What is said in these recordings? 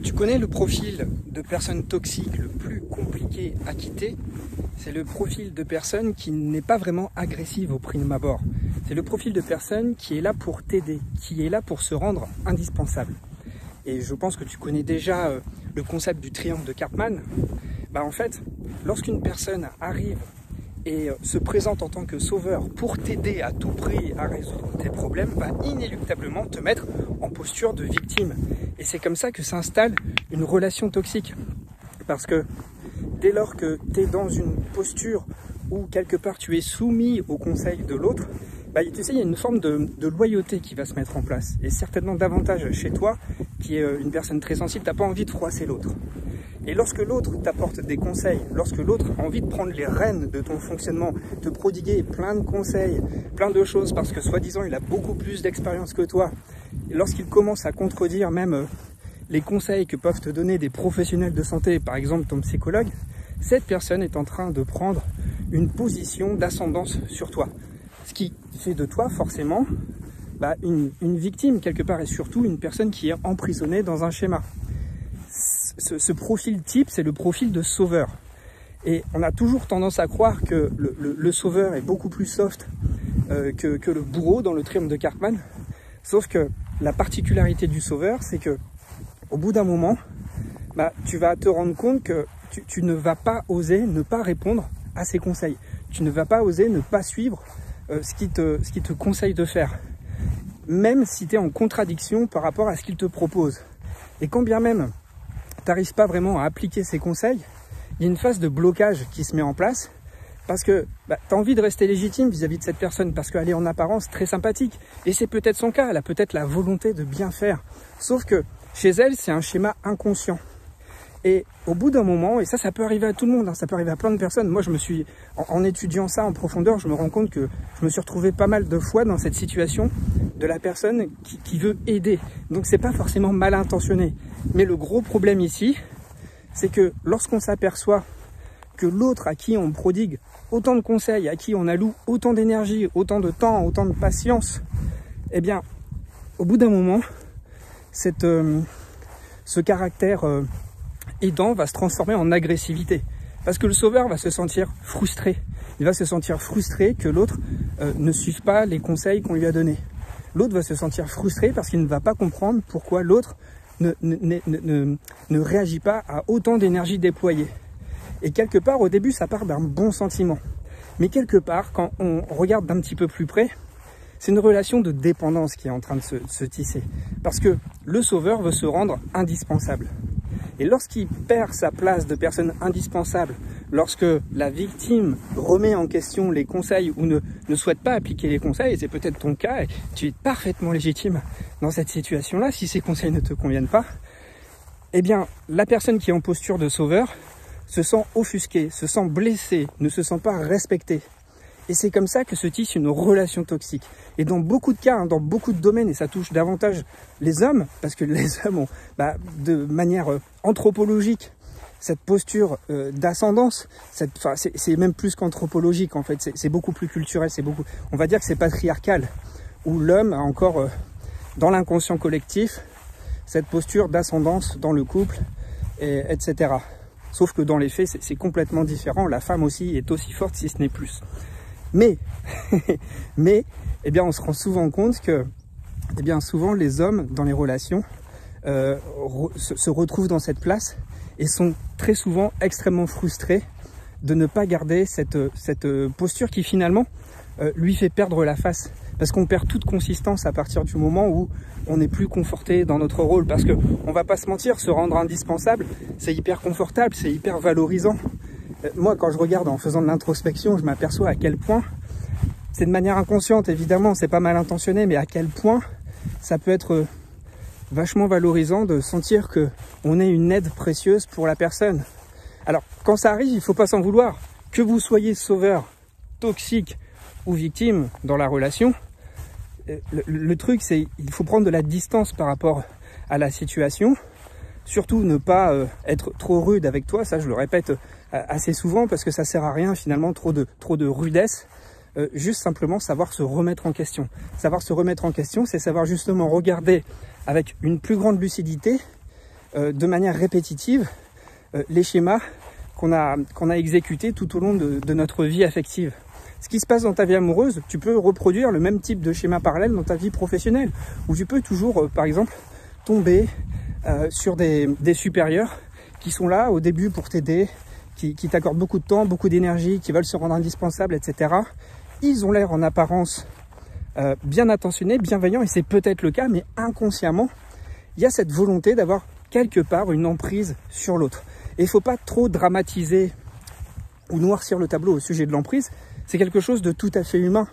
Tu connais le profil de personnes toxiques le plus compliqué à quitter? C'est le profil de personne qui n'est pas vraiment agressive au prime abord. C'est le profil de personne qui est là pour t'aider, qui est là pour se rendre indispensable. Et je pense que tu connais déjà le concept du triangle de Karpman. En fait, lorsqu'une personne arrive et se présente en tant que sauveur pour t'aider à tout prix à résoudre tes problèmes, va inéluctablement te mettre en posture de victime. Et c'est comme ça que s'installe une relation toxique. Parce que dès lors que tu es dans une posture où quelque part tu es soumis au conseil de l'autre, tu sais, il y a une forme de loyauté qui va se mettre en place. Et certainement davantage chez toi, qui est une personne très sensible, tu n'as pas envie de froisser l'autre. Et lorsque l'autre t'apporte des conseils, lorsque l'autre a envie de prendre les rênes de ton fonctionnement, te prodiguer plein de conseils, plein de choses, parce que soi-disant il a beaucoup plus d'expérience que toi, et lorsqu'il commence à contredire même les conseils que peuvent te donner des professionnels de santé, par exemple ton psychologue, cette personne est en train de prendre une position d'ascendance sur toi. Ce qui fait de toi forcément une victime quelque part, et surtout une personne qui est emprisonnée dans un schéma. Ce profil type, c'est le profil de sauveur. Et on a toujours tendance à croire que le sauveur est beaucoup plus soft que le bourreau dans le triangle de Karpman. Sauf que la particularité du sauveur, c'est que au bout d'un moment, tu vas te rendre compte que tu ne vas pas oser ne pas répondre à ses conseils. Tu ne vas pas oser ne pas suivre ce qu'il te conseille de faire. Même si tu es en contradiction par rapport à ce qu'il te propose. Et quand bien même tu n'arrives pas vraiment à appliquer ses conseils, il y a une phase de blocage qui se met en place parce que tu as envie de rester légitime vis-à-vis de cette personne parce qu'elle est en apparence très sympathique. Et c'est peut-être son cas, elle a peut-être la volonté de bien faire. Sauf que chez elle, c'est un schéma inconscient. Et au bout d'un moment, et ça peut arriver à tout le monde, ça peut arriver à plein de personnes. Moi, en étudiant ça en profondeur, je me rends compte que je me suis retrouvé pas mal de fois dans cette situation de la personne qui veut aider. Donc, c'est pas forcément mal intentionné. Mais le gros problème ici, c'est que lorsqu'on s'aperçoit que l'autre à qui on prodigue autant de conseils, à qui on alloue autant d'énergie, autant de temps, autant de patience, au bout d'un moment, ce caractère aidant va se transformer en agressivité. Parce que le sauveur va se sentir frustré. Il va se sentir frustré que l'autre ne suive pas les conseils qu'on lui a donnés. L'autre va se sentir frustré parce qu'il ne va pas comprendre pourquoi l'autre ne réagit pas à autant d'énergie déployée. Et quelque part, au début, ça part d'un bon sentiment. Mais quelque part, quand on regarde d'un petit peu plus près, c'est une relation de dépendance qui est en train de se tisser. Parce que le sauveur veut se rendre indispensable. Et lorsqu'il perd sa place de personne indispensable, lorsque la victime remet en question les conseils ou ne souhaite pas appliquer les conseils, et c'est peut-être ton cas, et tu es parfaitement légitime dans cette situation-là, si ces conseils ne te conviennent pas, la personne qui est en posture de sauveur se sent offusquée, se sent blessée, ne se sent pas respectée. Et c'est comme ça que se tisse une relation toxique. Et dans beaucoup de cas, dans beaucoup de domaines, et ça touche davantage les hommes, parce que les hommes ont, de manière anthropologique, cette posture d'ascendance, c'est même plus qu'anthropologique en fait, c'est beaucoup plus culturel, on va dire que c'est patriarcal, où l'homme a encore, dans l'inconscient collectif, cette posture d'ascendance dans le couple, etc. Sauf que dans les faits, c'est complètement différent, la femme aussi est aussi forte, si ce n'est plus. Mais on se rend souvent compte que souvent les hommes dans les relations se retrouvent dans cette place et sont très souvent extrêmement frustrés de ne pas garder cette posture qui finalement lui fait perdre la face. Parce qu'on perd toute consistance à partir du moment où on n'est plus conforté dans notre rôle. Parce que on va pas se mentir, se rendre indispensable, c'est hyper confortable, c'est hyper valorisant. Moi, quand je regarde en faisant de l'introspection, je m'aperçois à quel point, c'est de manière inconsciente évidemment, c'est pas mal intentionné, mais à quel point ça peut être vachement valorisant de sentir que on est une aide précieuse pour la personne. Alors, quand ça arrive, il faut pas s'en vouloir. Que vous soyez sauveur, toxique ou victime dans la relation, le truc c'est il faut prendre de la distance par rapport à la situation. Surtout ne pas être trop rude avec toi, ça je le répète assez souvent parce que ça sert à rien finalement trop de rudesse. Juste simplement savoir se remettre en question. Savoir se remettre en question, c'est savoir justement regarder avec une plus grande lucidité de manière répétitive les schémas qu'on a exécutés tout au long de notre vie affective. Ce qui se passe dans ta vie amoureuse, tu peux reproduire le même type de schéma parallèle dans ta vie professionnelle, où tu peux toujours, par exemple, tomber sur des supérieurs qui sont là au début pour t'aider, qui t'accordent beaucoup de temps, beaucoup d'énergie, qui veulent se rendre indispensables, etc. Ils ont l'air en apparence bien intentionnés, bienveillants, et c'est peut-être le cas, mais inconsciemment, il y a cette volonté d'avoir quelque part une emprise sur l'autre. Et il ne faut pas trop dramatiser ou noircir le tableau au sujet de l'emprise. C'est quelque chose de tout à fait humain.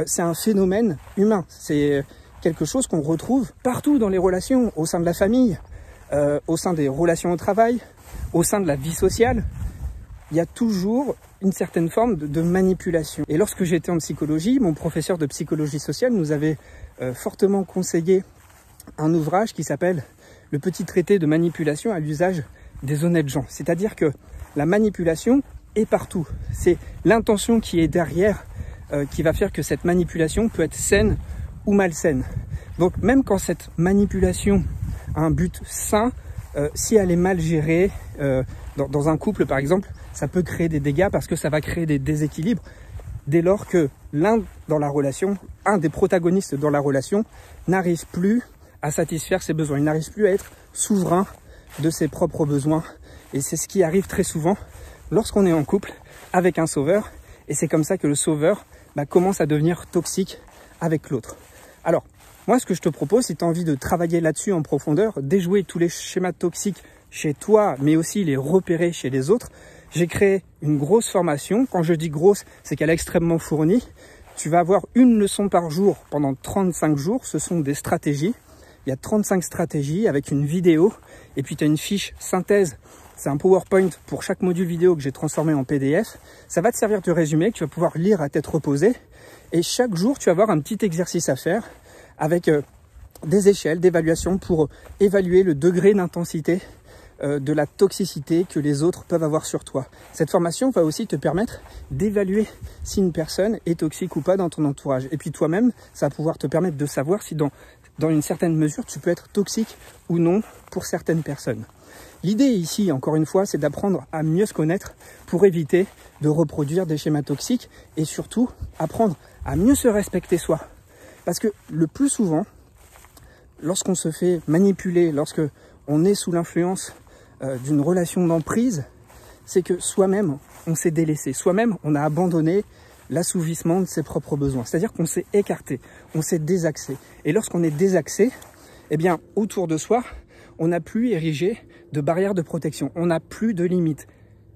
C'est un phénomène humain. C'est quelque chose qu'on retrouve partout dans les relations, au sein de la famille, au sein des relations au travail, au sein de la vie sociale. Il y a toujours une certaine forme de manipulation. Et lorsque j'étais en psychologie, mon professeur de psychologie sociale nous avait fortement conseillé un ouvrage qui s'appelle « Le petit traité de manipulation à l'usage des honnêtes gens ». C'est-à-dire que la manipulation est partout. C'est l'intention qui est derrière qui va faire que cette manipulation peut être saine ou malsaine. Donc même quand cette manipulation a un but sain, si elle est mal gérée, dans un couple par exemple, ça peut créer des dégâts parce que ça va créer des déséquilibres dès lors que l'un dans la relation, un des protagonistes dans la relation n'arrive plus à satisfaire ses besoins, il n'arrive plus à être souverain de ses propres besoins. Et c'est ce qui arrive très souvent lorsqu'on est en couple avec un sauveur, et c'est comme ça que le sauveur commence à devenir toxique avec l'autre. Alors, moi ce que je te propose, si tu as envie de travailler là-dessus en profondeur, déjouer tous les schémas toxiques chez toi, mais aussi les repérer chez les autres, j'ai créé une grosse formation. Quand je dis grosse, c'est qu'elle est extrêmement fournie. Tu vas avoir une leçon par jour pendant 35 jours, ce sont des stratégies. Il y a 35 stratégies avec une vidéo, et puis tu as une fiche synthèse. C'est un PowerPoint pour chaque module vidéo que j'ai transformé en PDF. Ça va te servir de résumé que tu vas pouvoir lire à tête reposée. Et chaque jour, tu vas avoir un petit exercice à faire avec des échelles d'évaluation pour évaluer le degré d'intensité de la toxicité que les autres peuvent avoir sur toi. Cette formation va aussi te permettre d'évaluer si une personne est toxique ou pas dans ton entourage. Et puis toi-même, ça va pouvoir te permettre de savoir si dans une certaine mesure, tu peux être toxique ou non pour certaines personnes. L'idée ici, encore une fois, c'est d'apprendre à mieux se connaître pour éviter de reproduire des schémas toxiques et surtout apprendre à mieux se respecter soi. Parce que le plus souvent, lorsqu'on se fait manipuler, lorsqu'on est sous l'influence d'une relation d'emprise, c'est que soi-même, on s'est délaissé. Soi-même, on a abandonné l'assouvissement de ses propres besoins. C'est-à-dire qu'on s'est écarté, on s'est désaxé. Et lorsqu'on est désaxé, eh bien, autour de soi, on n'a plus érigé de barrières de protection. On n'a plus de limites.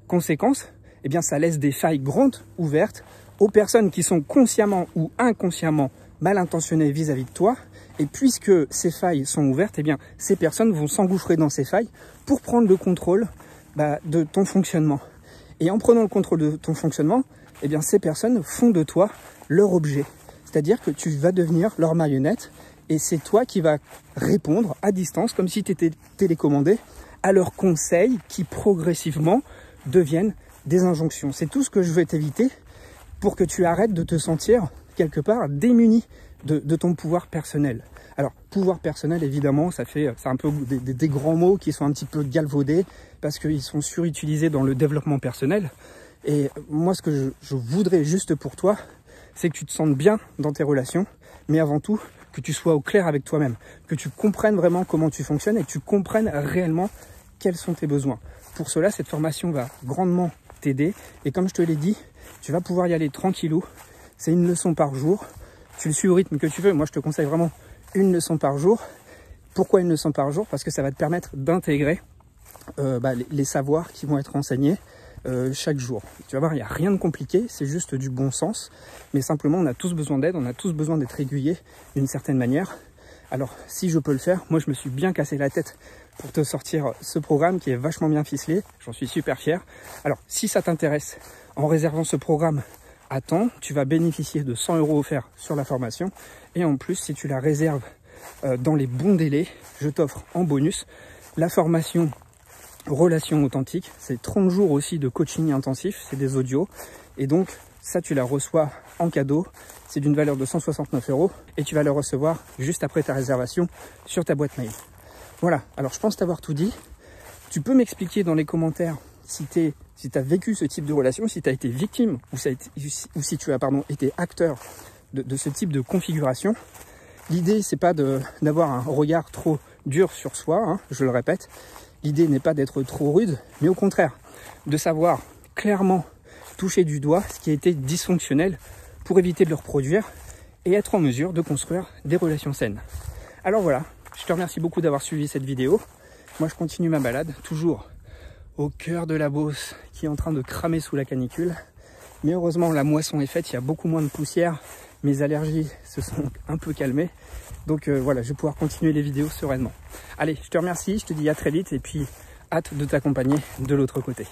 Conséquence, eh bien, ça laisse des failles grandes ouvertes aux personnes qui sont consciemment ou inconsciemment mal intentionnées vis-à-vis de toi. Et puisque ces failles sont ouvertes, eh bien, ces personnes vont s'engouffrer dans ces failles pour prendre le contrôle de ton fonctionnement. Et en prenant le contrôle de ton fonctionnement, eh bien, ces personnes font de toi leur objet. C'est-à-dire que tu vas devenir leur marionnette et c'est toi qui vas répondre à distance, comme si tu étais télécommandé, à leurs conseils qui progressivement deviennent des injonctions. C'est tout ce que je veux t'éviter pour que tu arrêtes de te sentir quelque part démuni de ton pouvoir personnel. Alors, pouvoir personnel, évidemment, c'est un peu des grands mots qui sont un petit peu galvaudés parce qu'ils sont surutilisés dans le développement personnel. Et moi, ce que je voudrais juste pour toi, c'est que tu te sentes bien dans tes relations, mais avant tout, que tu sois au clair avec toi-même, que tu comprennes vraiment comment tu fonctionnes et que tu comprennes réellement quels sont tes besoins. Pour cela, cette formation va grandement t'aider. Et comme je te l'ai dit, tu vas pouvoir y aller tranquillou. C'est une leçon par jour. Tu le suis au rythme que tu veux. Moi, je te conseille vraiment une leçon par jour. Pourquoi une leçon par jour? Parce que ça va te permettre d'intégrer les savoirs qui vont être enseignés chaque jour. Tu vas voir, il n'y a rien de compliqué, c'est juste du bon sens. Mais simplement, on a tous besoin d'aide, on a tous besoin d'être aiguillés d'une certaine manière. Alors, si je peux le faire, moi, je me suis bien cassé la tête pour te sortir ce programme qui est vachement bien ficelé. J'en suis super fier. Alors, si ça t'intéresse, en réservant ce programme à temps, tu vas bénéficier de 100 € offerts sur la formation. Et en plus, si tu la réserves dans les bons délais, je t'offre en bonus la formation Relations authentiques. C'est 30 jours aussi de coaching intensif, c'est des audios. Et donc, ça, tu la reçois en cadeau. C'est d'une valeur de 169 € et tu vas le recevoir juste après ta réservation sur ta boîte mail. Voilà, alors je pense t'avoir tout dit. Tu peux m'expliquer dans les commentaires si tu as vécu ce type de relation, si tu as été victime ou si tu as été acteur de ce type de configuration. L'idée, c'est pas d'avoir un regard trop dur sur soi, hein, je le répète. L'idée n'est pas d'être trop rude, mais au contraire, de savoir clairement toucher du doigt ce qui a été dysfonctionnel pour éviter de le reproduire et être en mesure de construire des relations saines. Alors voilà, je te remercie beaucoup d'avoir suivi cette vidéo. Moi, je continue ma balade, toujours au cœur de la Beauce qui est en train de cramer sous la canicule. Mais heureusement, la moisson est faite, il y a beaucoup moins de poussière. Mes allergies se sont un peu calmées. Donc voilà, je vais pouvoir continuer les vidéos sereinement. Allez, je te remercie, je te dis à très vite et puis hâte de t'accompagner de l'autre côté.